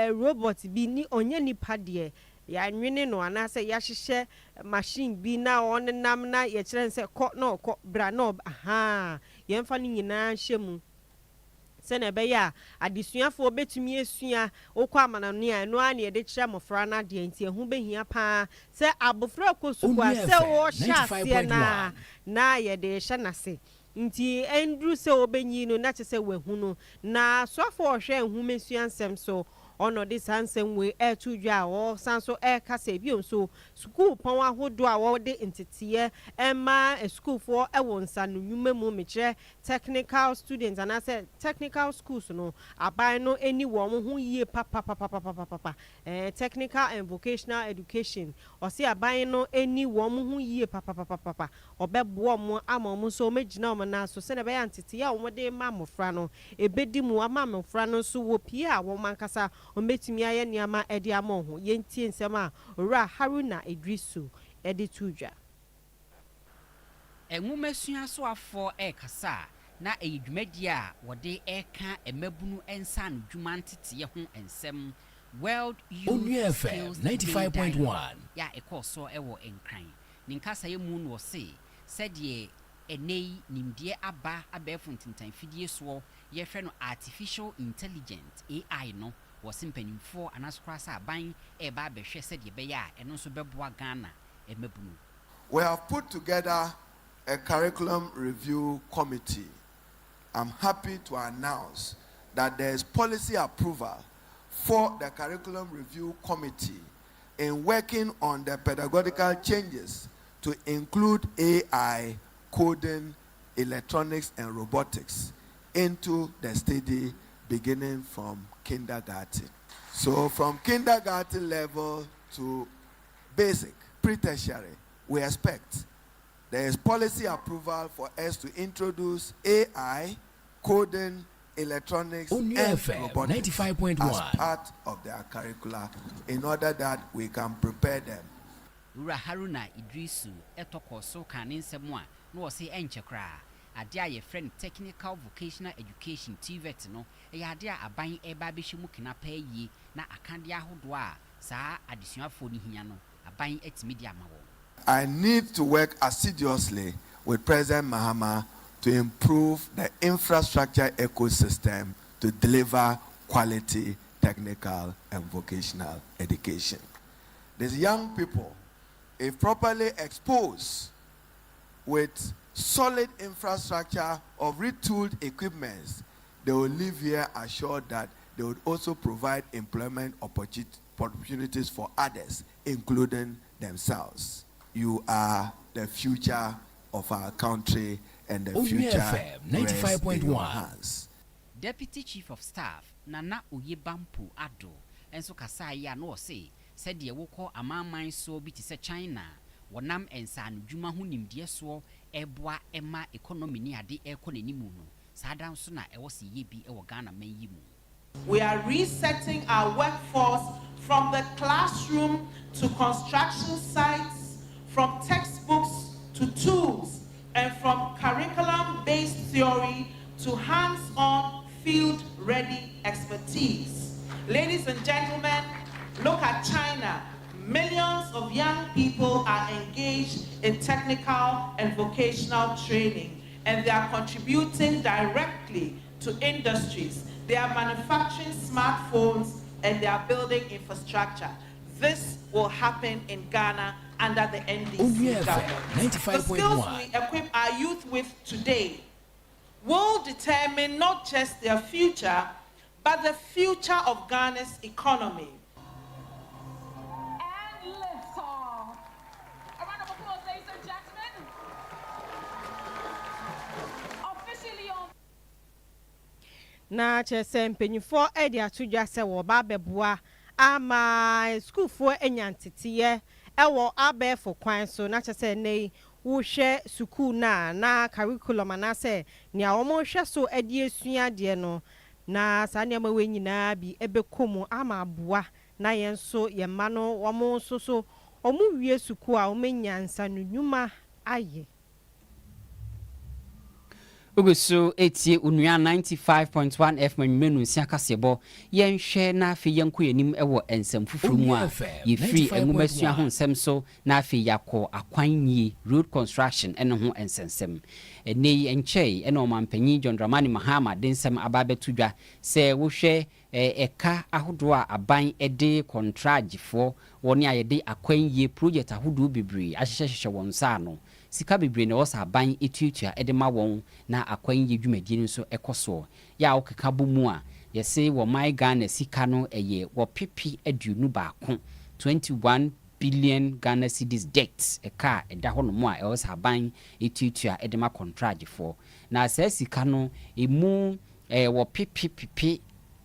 robot bi ni onye nipa de ya nwene no anase ya hihye machine bi na on nam na ye kire nse ko no ko bra no aha ye mfa ni nyina hyemu se na be ya adesuafo betumi esua okwa amanano ya no ani de kire mofra na de nti ehu behia pa se abofra kosukwa se wo hya na ye de hye nase nti endru se obenyi no na chese wehu no na swafo hwe ehu mesua nsem so ono de sansem we etudwa wo sanso kasa bi onso school pon ahodo a wo de ntetiye ema school for ewonsa no nwuma mu mekire technical students and I said technical schools no aban no eni wo mo ho yie papa technical and vocational education o se aban no eni wo mo ho yie papa obebo mo ama mo so megina o na so se na be ya ntetiye wo de ma mofra no ebedi mu ama mofra no so wo pie a wo mankasa ometumi aye niama edi amoho yentie nsem a ora Haruna Idrisu edi tudwa enwumesua so afọ kasa na edwumadi a wode eka emabunu ensa no dwuma ntete ho ensem World Youth Skills 95.1 ya ekoso ewo enkran ninkasa ye mu no se sede enei nimdie aba abefu ntintan fidie so ye hwe no artificial intelligence AI no wasimpanimfo anaskrasa aban eba behwe sede be ya eno so beboa Ghana emabunu. We have put together a curriculum review committee. I'm happy to announce that there is policy approval for the curriculum review committee in working on the pedagogical changes to include AI, coding, electronics, and robotics into the study beginning from kindergarten. So from kindergarten level to basic, pre-tertiary, we expect there is policy approval for us to introduce AI, coding, electronics, and robotics 95.1 as part of their curricula in order that we can prepare them. Rura Haruna Idrisu etoko so kaninsemu a no se enchekra ade a ye friend technical vocational education TVET no e ade a aban eba behyimu kina pa yi na akande ahodo a saa adesuafo ni hia no aban etimi di amawo. I need to work assiduously with President Mahama to improve the infrastructure ecosystem to deliver quality technical and vocational education. These young people, if properly exposed with solid infrastructure of retooled equipments, they will live here assured that they would also provide employment opportunities for others, including themselves. You are the future of our country and the future rests in your hands. Deputy Chief of Staff Nana Oyebampu Ado enso kasa ya no say said ye woko amaman so bi ti se China wonam ensa no dwuma ho nimde so eboa ema economy ni ade ekonanimu no sada so na ewo se ye bi ewo Ghana man yi mu. We are resetting our workforce from the classroom to construction sites, from textbooks to tools, and from curriculum-based theory to hands-on, field-ready expertise. Ladies and gentlemen, look at China. Millions of young people are engaged in technical and vocational training, and they are contributing directly to industries. They are manufacturing smartphones and they are building infrastructure. This will happen in Ghana under the NDC government. The skills we equip our youth with today will determine not just their future, but the future of Ghana's economy. And lift off. A round of applause, ladies and gentlemen. Officially on. Na chese mpanyinfo edi atudwa se wo ba beboa ama schoolfo enyantetiye ewo abefo kwan so na chese nei wo hwe school na curriculum anase nia omo hwe so edi esua de no na sane ma we nyina bi ebekomu ama aboa na yenso ye ma no omo so omo wie school a omo nyansa no nnwuma aye. Ugusu etie Onua 95.1 FM menu siakasebo yenhwe na afi yenko yenim ewo ensem fufuru mu a yefri engumasua ho nsem so na afi yakọ akwanyi road construction ene ho ensensem ene enchei ene omampanyi John Dramani Mahama densem ababetudwa se wo hwe eka ahodo a aban ede contract fo woni ayede akwanyi project ahodo bibiri ahyehye wonsa no sika bebre na wosa ban etuatua edema won na akwan ye dwumadi nso ekoso ya okeka bomu a yese wo my Ghana sika no eye wo pipi aduonu baako 21 billion Ghana cedis debt eka eda ho no mu a wosa ban etuatua edema contract for na asa sika no emu wo pipi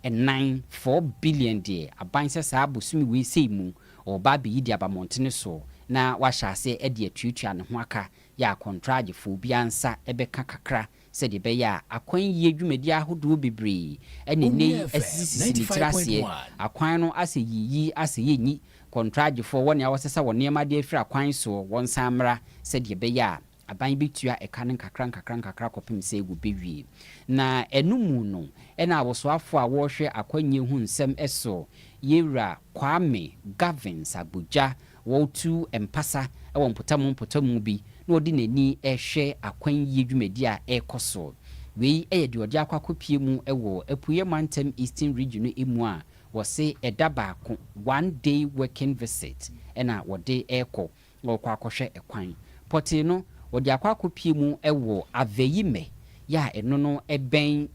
4 billion de aban sesa abosumi we sei mu oba be yidi abamontene so na washase ede atuatua ne ho aka ya contract fo biansa ebeka kakra se de be ya akwan yi dwumadi ahodo bibiri ene nei asisi litrasie akwan no ase yiyi ase yenyi contract fo woni awosesa woni ma de afira akwan so won samra se de be ya aban bitua eka ne kakra kopim se egu bewie na enumu no ena awosoafo a wo hwe akwanye hu nsem eso yewra Kwame Gavins Abuja wotu empasa ewo mpotamu bi na odi nani ehwe akwanye dwumadi a ekoso wei eyede odi akwakopie mu ewo apuye mantem Eastern Region emu a wose eda baako 1 day working visit ena wode eko wokwa akohwe ekwan poti no wode akwakopie mu ewo aveyime ya eno no eben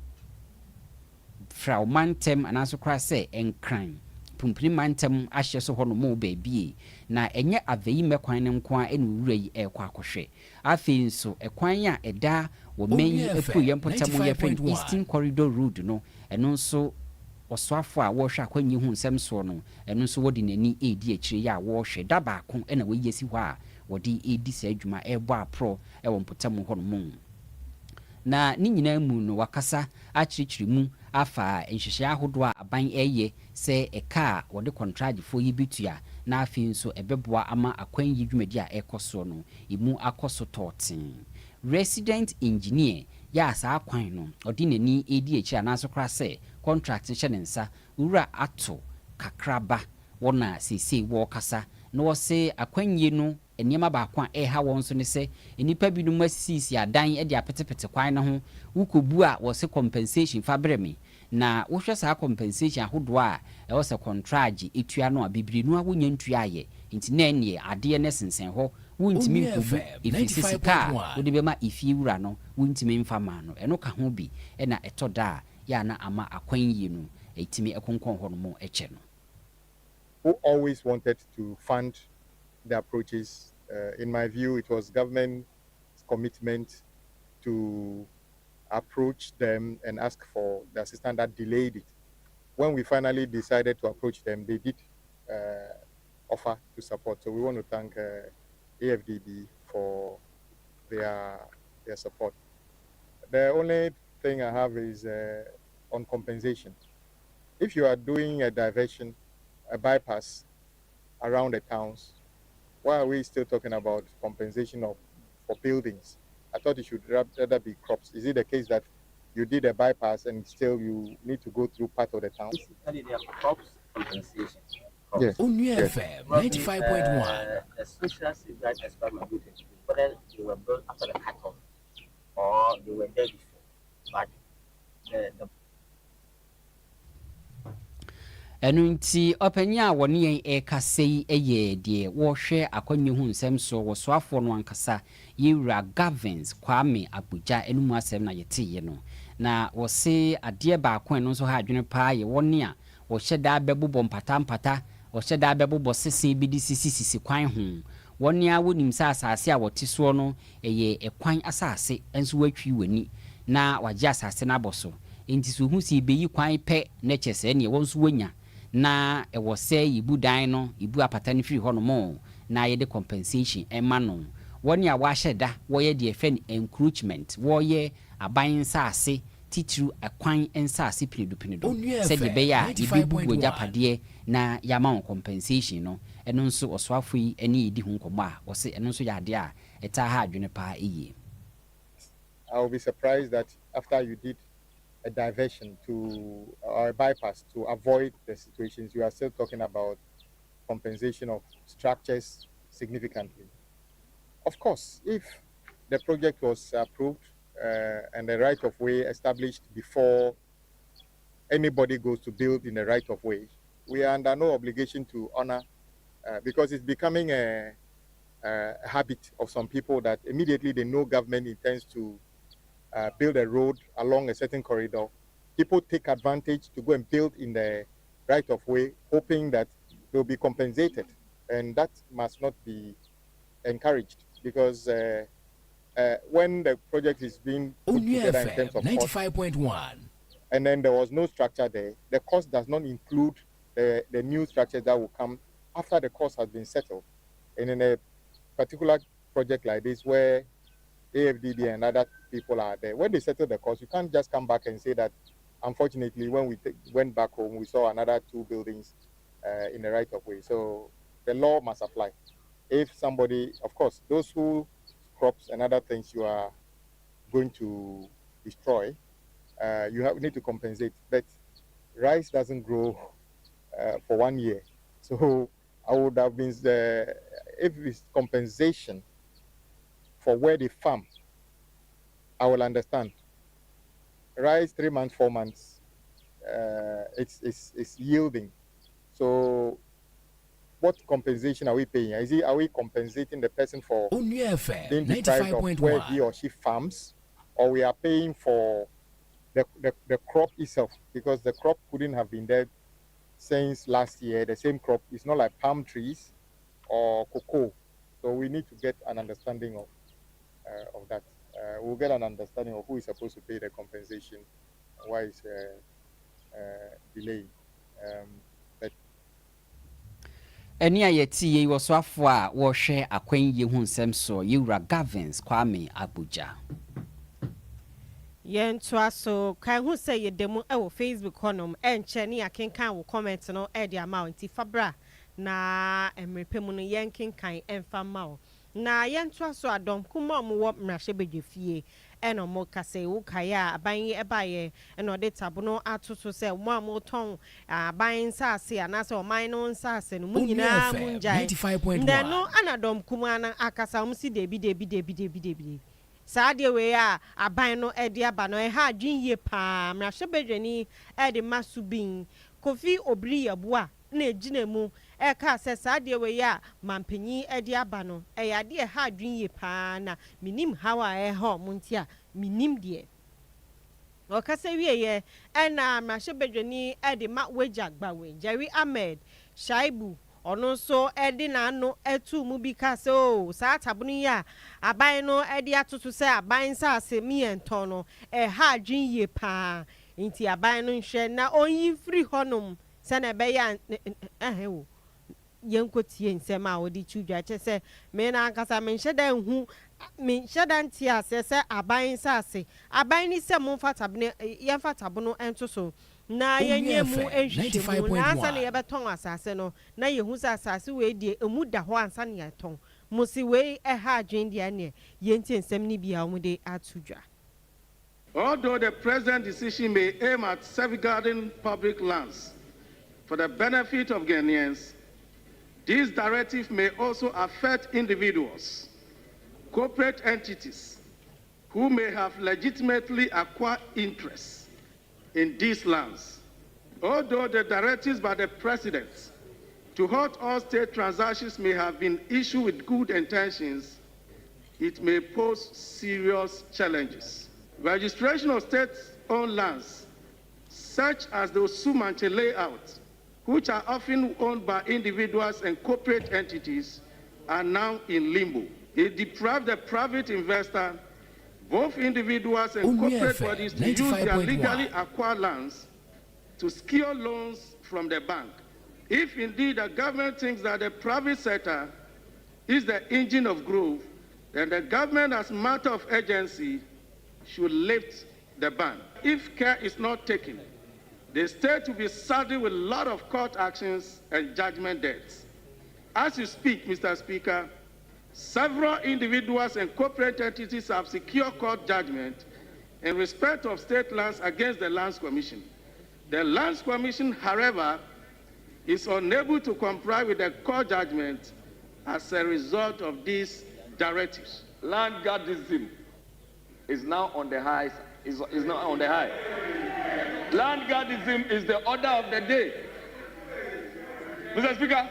fra mantem anaso kra se enkran pumpini mantem ahye so hono mo baabie na enye aveyime kwan ne nko a enu wura yi ekwa akohwe afi nso ekwan a eda wo men epuye mpotamu ye fen Eastern Corridor Road no eno nso oswafo a wo hwe akwanyi hu nsem so no eno nso wodi nani edi akire ya wo hwe da baako ena we yesi hɔ a wodi edi sa adwuma ebo apro ewo mpotamu hono mo na ni nyina mu no wakasa akirikyiri mu afa enhyehyɛ ahodo a aban eye se eka wode contract fo yi bitua na afi nso ebeboa ama akwan yi dwumadi a ekoso no imu akoso totin resident engineer ya asa akwan no odi nani edi echi anaso kra se contract nhyɛ ne nsa wura ato kakraba wona sese wo kasa na wo se akwanyi no eniema baako a eha won so ne se enipa bi no masisi adan e de apetepete kwan na ho wukobu a wo se compensation fa breme na wo hwɛ sa compensation ahodo a e wo se contract etua no a bibiri no a wonya ntua aye nti na ene ade ne sensen ho wuntimi nkobu ifisika wo de bema ifi wura no wuntimi mfa ma no eno ka ho bi e na etoda ya na ama akwanyi no etimi ekonkon ho no mo eche no who always wanted to fund the approaches. In my view, it was government's commitment to approach them and ask for the assistance that delayed it. When we finally decided to approach them, they did offer to support. So we want to thank AFDB for their support. The only thing I have is on compensation. If you are doing a diversion, a bypass around the towns, why are we still talking about compensation for buildings? I thought it should rather be crops. Is it the case that you did a bypass and still you need to go through part of the town? Basically, they are crops compensation. Yes. Onua FM 95.1. The social safeguard expert might be whether they were built after the cut-off or they were there before. But the ɛno nti ɔpanya a wɔne yɛn ɛkasa yi ɛyɛ deɛ wɔhwɛ akɔnwe ho nsɛm so wɔsoafoɔ no ankasa yɛwura Gavins Kwame Abuja ɛno mu asɛm na yɛteeɛ no na wɔse adeɛ baako ɛno nso ha adwene paa yɛ wɔne a wɔhyɛ daa bɛbobɔ mpata wɔhyɛ daa bɛbobɔ sesen bi de sisi kwan ho wɔne a wɔnim sɛ asase a wɔte soɔ no ɛyɛ ɛkwan asase nso wɔatwi w'ani na wagye asase no abɔ so enti so hu si bɛyi kwan pɛ na kyɛ sɛ ne wɔn nso wɔnya na ɛwɔ sɛ yibu dan no yibu apata no firi hɔ no mo na yɛde compensation ɛma no wɔne a wɔahyɛ da wɔyɛ deɛ fɛ encroachment wɔyɛ aban nsase titiru akwan nsase pinedo sɛ de bɛyɛ a yɛbɛbu agyapadeɛ na yɛama wɔn compensation no ɛno nso ɔsoafo yi ɛne yɛdi ho nkɔmmɔ a wɔse ɛno nso yɛ adeɛ a ɛtaa ha adwene paa ɛyie. I will be surprised that after you did a diversion to or a bypass to avoid the situations, you are still talking about compensation of structures significantly. Of course, if the project was approved and the right of way established before anybody goes to build in the right of way, we are under no obligation to honor because it's becoming a habit of some people that immediately they know government intends to build a road along a certain corridor. People take advantage to go and build in the right of way, hoping that they'll be compensated. And that must not be encouraged because when the project is being put together in terms of 95.1, and then there was no structure there, the cost does not include the new structure that will come after the cost has been settled. And in a particular project like this where AFDB and other people are there, when they settle the cost, you can't just come back and say that, unfortunately, when we went back home, we saw another 2 buildings in the right of way. So the law must apply. If somebody, of course, those who crops and other things you are going to destroy, you need to compensate. But rice doesn't grow for 1 year. So I would have been, if it's compensation for where they farm, I will understand. Rice, 3 months, 4 months, it's yielding. So what compensation are we paying? Are we compensating the person for being deprived of where he or she farms, or we are paying for the crop itself? Because the crop couldn't have been there since last year. The same crop. It's not like palm trees or cocoa. So we need to get an understanding of that. We'll get an understanding of who is supposed to pay the compensation and why it's delayed. But ɛne a yɛtie wɔ so afo a wɔhwɛ akwan yie ho nsɛm so yɛwura Gavins Kwame Abuja. Yentoa so kan hu sɛ yɛdemu ɛwɔ Facebook hɔnom ɛnkyɛ ne akenkan wo comment no ɛde ama nti fabra na emrepemu no yenkenkan ɛmfa ma wo na yentoa so adom kuma mo wɔ mmrahye bedwefie ɛno mo kase wo kaya aban ɛbaye ɛno de tabo no atoto sɛ mo amoton aban nsase anase o man no nsase no mu nyina mu njai nda no anadom kuma na akasa mo si debi saade we a aban no edi aba no ha adwinye pa mmrahye bedwani edi masubin Kofi Obri Yabua na ejina mu eka se saade we a mampanyi edi aba no eyade ha adwinye pa na minim hawa ho muntia minim de okasa wieye ena mmrahye bedwani edi ma wagya gbawe Jerry Ahmed Shaibu ono so edi na ano etu mu bi ka se o sa tabunu ya aban no edi atoto se aban sa asemi enton no ha adwinye pa nti aban no nhwe na onyi free honum se na be ya o yenkotie nsem a odi chudwa che se me na akasa me nheda hu me nheda nti ase se aban sa ase aban ni se mo fatabne ye fatabono ento so na yenye mu ehwehwe na asa na yebeton asase no na yehu sa asase we die emu da ho ansa na yeton musi we ha adwen dia ne yenti nsem ni bia mu de atudwa. Although the present decision may aim at safeguarding public lands for the benefit of Ghanaians, this directive may also affect individuals, corporate entities who may have legitimately acquired interests in these lands Although the directives by the President to halt all state transactions may have been issued with good intentions, it may pose serious challenges. Registration of state-owned lands, such as the Osumanche layout, which are often owned by individuals and corporate entities, are now in limbo. It deprived the private investor, both individuals and corporate bodies, to use their legally acquired lands to secure loans from the bank. If indeed the government thinks that the private sector is the engine of growth, then the government, as a matter of urgency, should lift the ban. If care is not taken, the state will be saddled with a lot of court actions and judgment debts. As you speak, Mr. Speaker, several individuals and corporate entities have secured court judgment in respect of state lands against the Lands Commission. The Lands Commission, however, is unable to comply with the court judgment as a result of these directives. Land guardism is now on the high. Is now on the high. Land guardism is the order of the day. Mr. Speaker,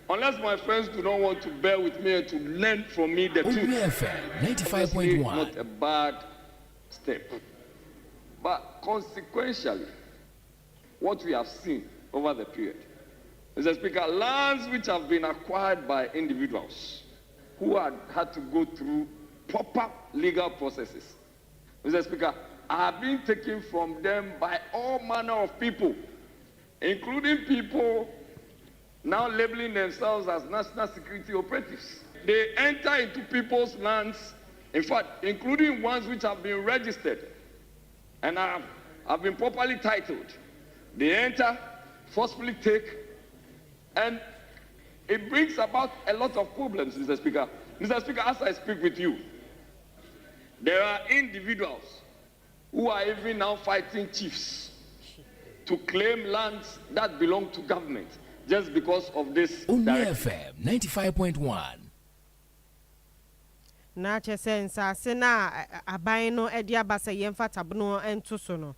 unless my friends do not want to bear with me and to learn from me the truth, 95.1. not a bad step. But consequentially, what we have seen over the period, Mr. Speaker, lands which have been acquired by individuals who had to go through proper legal processes, Mr. Speaker, are being taken from them by all manner of people, including people now labeling themselves as national security operatives. They enter into people's lands, in fact, including ones which have been registered and have been properly titled. They enter, forcefully take, and it brings about a lot of problems, Mr. Speaker. Mr. Speaker, as I speak with you, there are individuals who are even now fighting chiefs to claim lands that belong to government just because of this FM 95.1. Na chesensa sena aban no edi abasa yemfa tabno ento so no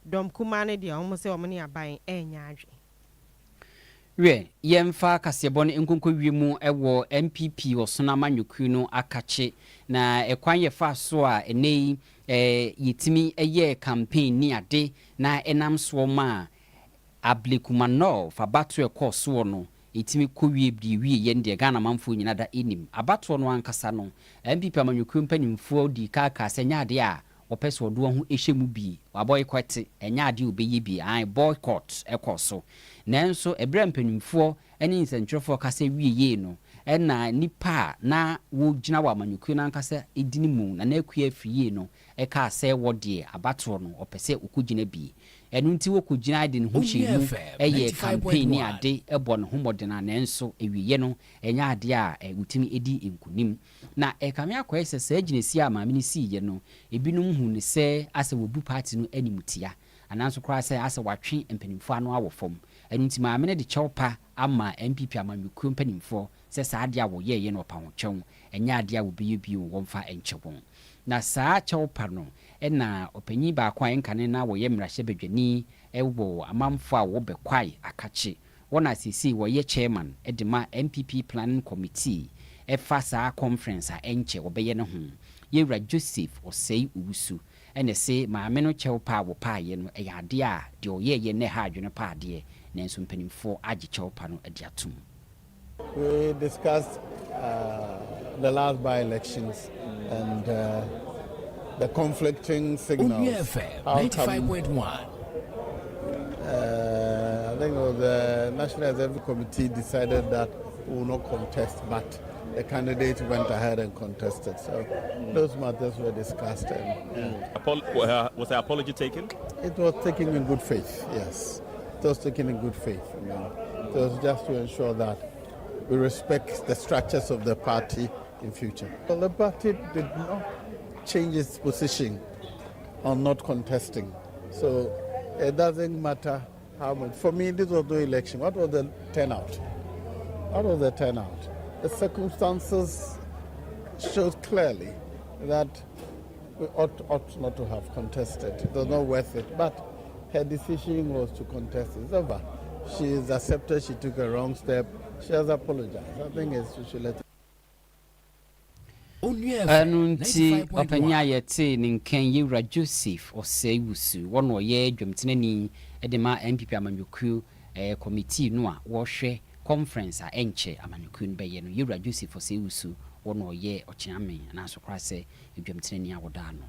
dom kuma ne dia omo se omo ne aban enya adwe we yemfa kasebone nkonko wiemu ewo MPP osona manyuku no akache na ekwan ye fa so a enei yitimi eye campaign ni ade na enam so ma ablikumano fa batu ekoso no itimi kowie biwi ye ndie Ghana manfo nyina da enim abato no ankasa no MPP amanyuku mpanimfo di kaka senya ade a opeso do ho ehyemu bi waboycott enya ade obeyi bi an boycott ekoso nanso ebra mpanimfo eni nsentwerefo kasa wieye no ena nipa na wo gina wa amanyuku na ankasa edini mu na akua afiye no eka ase wode abato no opese okugina bi enu nti wo kugina de ne ho hyemu eye campaign ni ade ebo ne ho modena nanso ewiye no enya ade a utimi edi enkunim na ekame akoye sese aginesi a maame ni siye no ebinum hu ne se ase wobu party no animtia ananso kra se ase watwe mpanimfo ano awofom enu nti maame ne de chewpa ama MPP amanyuku mpanimfo se sa ade a wo ye no pa ho twon enya ade a wo biye bi wo mfa enchewon na saa chewpa no ena opanyi ba kwa enkane na wo ye mrahye bedwani ewo amamfo a wo bekwai akache wona sisi wo ye chairman edema MPP planning committee efa saa conference a enche obeye ne ho yewra Joseph Osei Uwusu ene se maame no chewpa wo paaye no eyade a de oyeye ne ha adwene paade nanso mpanimfo agi chewpa no adiatum. We discussed the last by-elections and the conflicting signals. 95.1. I think the National Executive Committee decided that we will not contest, but the candidate went ahead and contested. So those matters were discussed. Was the apology taken? It was taken in good faith, yes. It was taken in good faith. It was just to ensure that we respect the structures of the party in future. Well, the party did not change its position on not contesting. So it doesn't matter how much. For me, this was no election. What was the turnout? What was the turnout? The circumstances showed clearly that we ought not to have contested. It was not worth it. But her decision was to contest. It's over. She has accepted she took a wrong step. She has apologized. I think she should let it. Nti opanya yete ninkan Yewra Joseph Oseiwusu wono ye dwemtenani edema MPP amanyuku committee no a wo hwe conference a enche amanyuku no beye no Yewra Joseph Oseiwusu wono ye ochiame na so kwase dwemtenani awoda no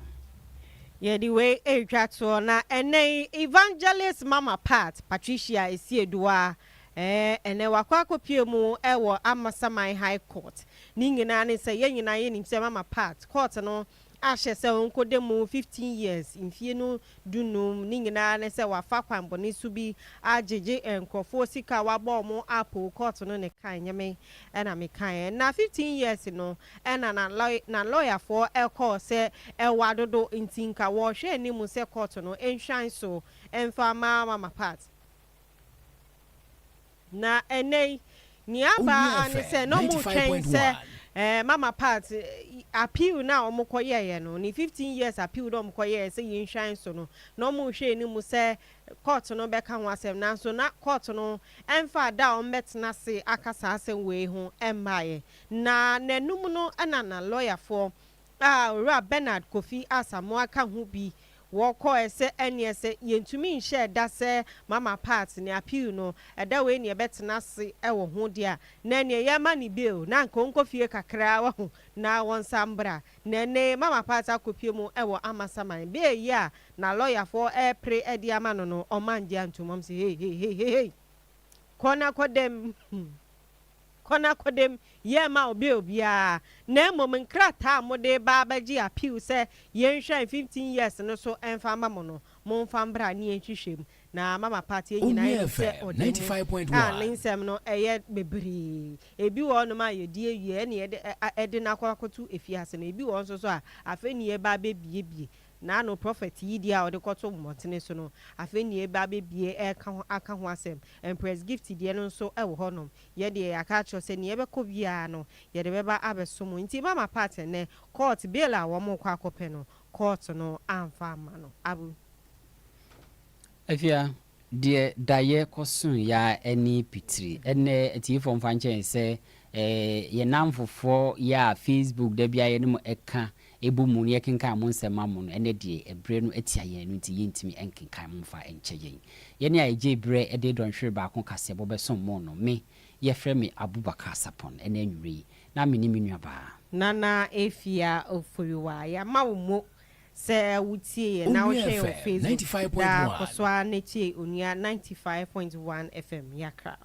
ye the way etwato na ene evangelist mama Pat Patricia Esiedua ene wakwa kopie mu ewo Amasaman High Court ni nyina ne se ye nyina ye nim se mama Pat court no ahye se onkode mu 15 years mfie no dunum ni nyina ne se wafa kwambone su bi ajeje enkofo sika wabo mu apple court no ne kan nyame ena me kan na 15 years no ena na lawyer for call se wadodo ntinka wo hwe ni mu se court no enhwan so emfa mama Pat na enei ni aba ani se no mu twen se mama Pat appeal na omokoye no ni 15 years appeal do omokoye se yinhwan so no mu hwe ni mu se court no beka ho asem na so na court no emfa da ombetna se akasa asem we ho emmaye na nanum no na lawyer for Bernard Kofi Asamo aka ho bi wo ko ese ene ese yentumi nhye da se mama Pat ni appeal no eda we ne betena se ewo ho dia na ne ye ma ni bill na nko fie kakra wa ho na won sambra na ne mama Pat akopie mu ewo Amasaman be ya na lawyer for pre edi ama no o manje antumom se hey kona kodem ye ma obia na mom nkrata mode ba baji appeal se yenhwan 15 years no so emfa mamo no mo mfa mbra ni enhwehwem na mama party nyina ye se 95.1 linsem no eye bebri ebi wo no ma ye die wie na ye de na kwakotu efiase na ebi wo so a afeni ye ba bebie na no prophet yi dia ode kwoto motene so no afeni e ba bebie aka ho asem empress gift die no so ewo honom ye de aka cho se ne ye beko bia no ye de beba abesom nti mama part ne court bail a wo mo kwa kope no court no amfa ma no abu afia de daye kosun ya eni pitri ene eti fom fanche se ye namfofo ya Facebook da bia ye no eka ebu mu ne kenkan mo nsema mo no ene de ebre no atia ye no nti yentimi enkenkan mo fa enche yen ye ne aje ebre ede donhwe ba ko kase bo besom mo no me ye frɛ me Abubakar Sarpong ene anwuri na me ni menua ba nana efia oforiwa ya mawo se wutie ye na wo hwe o Facebook 95.1 da koswa na tie onua 95.1 FM yakra